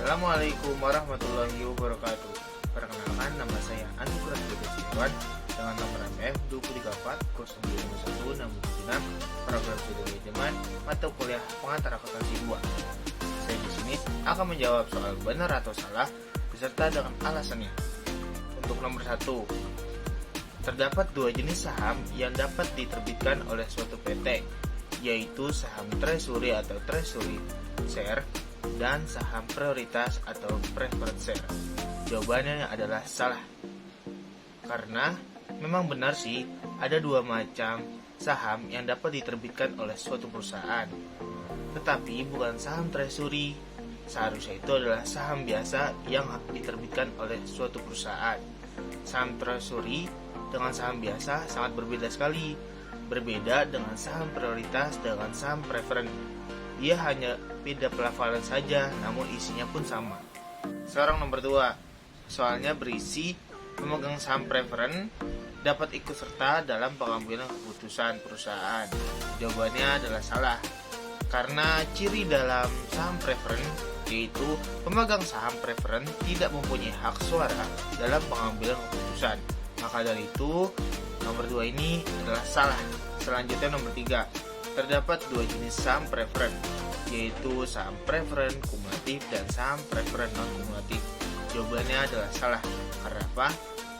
Assalamualaikum warahmatullahi wabarakatuh. Perkenalkan, nama saya Anugrah Setiawan dengan nomor MF 234025166, program studi manajemen mata kuliah pengantar akuntansi 2. Saya di sini akan menjawab soal benar atau salah beserta dengan alasannya. Untuk nomor 1, terdapat dua jenis saham yang dapat diterbitkan oleh suatu PT, yaitu saham treasury atau treasury share dan saham prioritas atau preferred share. Jawabannya adalah salah. Karena memang benar sih ada dua macam saham yang dapat diterbitkan oleh suatu perusahaan, tetapi bukan saham treasury. Seharusnya itu adalah saham biasa yang diterbitkan oleh suatu perusahaan. Saham treasury dengan saham biasa sangat berbeda sekali. Berbeda dengan saham prioritas dengan saham preference. Dia hanya beda pelafalan saja, namun isinya pun sama. Sekarang nomor 2. Soalnya berisi pemegang saham preference dapat ikut serta dalam pengambilan keputusan perusahaan. Jawabannya adalah salah. Karena ciri dalam saham preference yaitu pemegang saham preference tidak mempunyai hak suara dalam pengambilan keputusan. Maka dari itu, nomor 2 ini adalah salah. Selanjutnya nomor 3. Terdapat dua jenis saham preference, yaitu saham preference kumulatif dan saham preference non-kumulatif. Jawabannya adalah salah. Karena apa?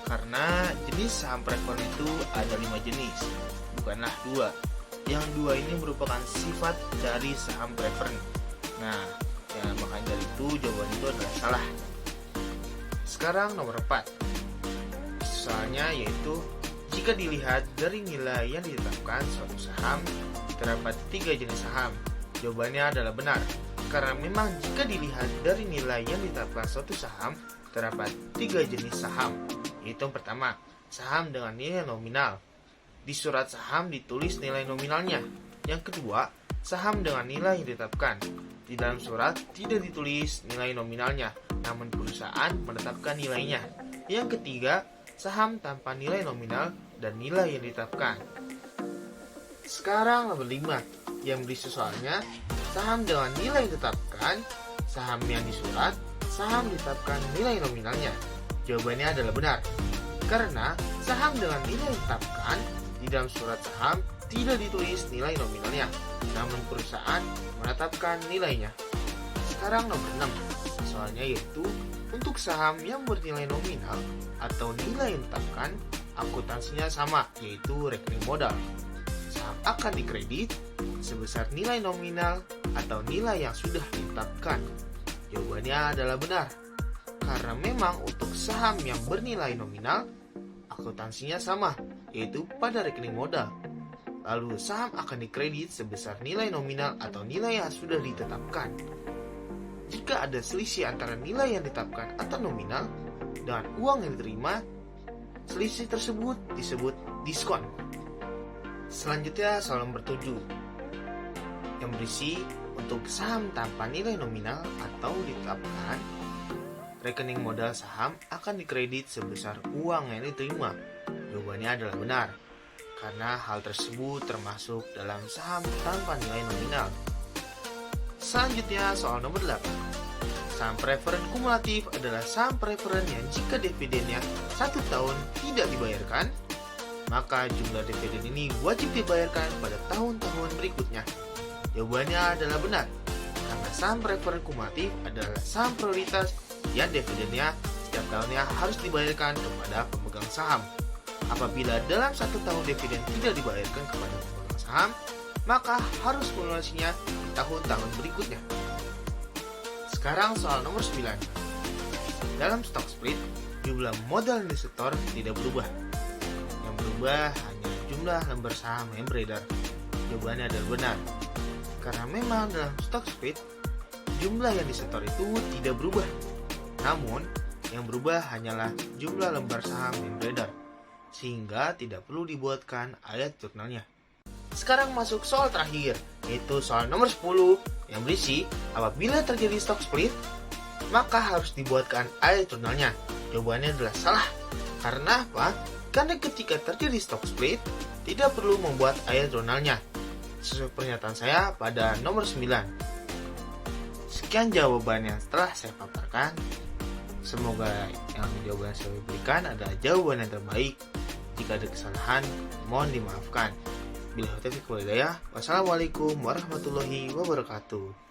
Karena jenis saham preference itu ada 5 jenis, bukanlah 2. Yang 2 ini merupakan sifat dari saham preference. Nah, ya, makanya dari itu jawaban itu adalah salah. Sekarang nomor 4. Soalnya yaitu jika dilihat dari nilai yang ditetapkan suatu saham, terdapat 3 jenis saham. Jawabannya adalah benar. Karena memang jika dilihat dari nilai yang ditetapkan suatu saham, terdapat 3 jenis saham. Yaitu yang pertama, saham dengan nilai nominal. Di surat saham ditulis nilai nominalnya. Yang kedua, saham dengan nilai yang ditetapkan. Di dalam surat tidak ditulis nilai nominalnya, namun perusahaan menetapkan nilainya. Yang ketiga, saham tanpa nilai nominal dan nilai yang ditetapkan. Sekarang nomor 5 yang berisi soalnya, saham dengan nilai ditetapkan, saham yang disurat, saham ditetapkan nilai nominalnya. Jawabannya adalah benar. Karena saham dengan nilai ditetapkan di dalam surat saham tidak ditulis nilai nominalnya, namun perusahaan menetapkan nilainya. Sekarang nomor 6 soalnya yaitu untuk saham yang bernilai nominal atau nilai yang ditetapkan, akuntansinya sama, yaitu rekening modal. Saham akan dikredit sebesar nilai nominal atau nilai yang sudah ditetapkan. Jawabannya adalah benar. Karena memang untuk saham yang bernilai nominal, akuntansinya sama, yaitu pada rekening modal. Lalu saham akan dikredit sebesar nilai nominal atau nilai yang sudah ditetapkan. Jika ada selisih antara nilai yang ditetapkan atau nominal dengan uang yang diterima, selisih tersebut disebut diskon. Selanjutnya soal nomor 7 yang berisi untuk saham tanpa nilai nominal atau ditetapkan, rekening modal saham akan dikredit sebesar uang yang diterima. Jawabannya adalah benar, karena hal tersebut termasuk dalam saham tanpa nilai nominal. Selanjutnya soal nomor 8. Saham preference kumulatif adalah saham preference yang jika dividennya 1 tahun tidak dibayarkan, maka jumlah dividen ini wajib dibayarkan pada tahun-tahun berikutnya. Jawabannya adalah benar, karena saham preference kumulatif adalah saham prioritas yang dividennya setiap tahunnya harus dibayarkan kepada pemegang saham. Apabila dalam 1 tahun dividen tidak dibayarkan kepada pemegang saham, maka harus melunasinya di tahun-tahun berikutnya. Sekarang soal nomor 9. Dalam stock split, jumlah modal yang disetor tidak berubah. Yang berubah hanya jumlah lembar saham yang beredar. Jawabannya adalah benar. Karena memang dalam stock split, jumlah yang disetor itu tidak berubah. Namun, yang berubah hanyalah jumlah lembar saham yang beredar, sehingga tidak perlu dibuatkan ayat jurnalnya. Sekarang masuk soal terakhir, yaitu soal nomor 10 yang berisi apabila terjadi stock split, maka harus dibuatkan ayat jurnalnya. Jawabannya adalah salah. Karena apa? Karena ketika terjadi stock split, tidak perlu membuat ayat jurnalnya. Sesuai pernyataan saya pada nomor 9. Sekian jawaban yang telah saya paparkan. Semoga yang jawaban yang saya berikan adalah jawaban yang terbaik. Jika ada kesalahan, mohon dimaafkan. Wassalamualaikum warahmatullahi wabarakatuh.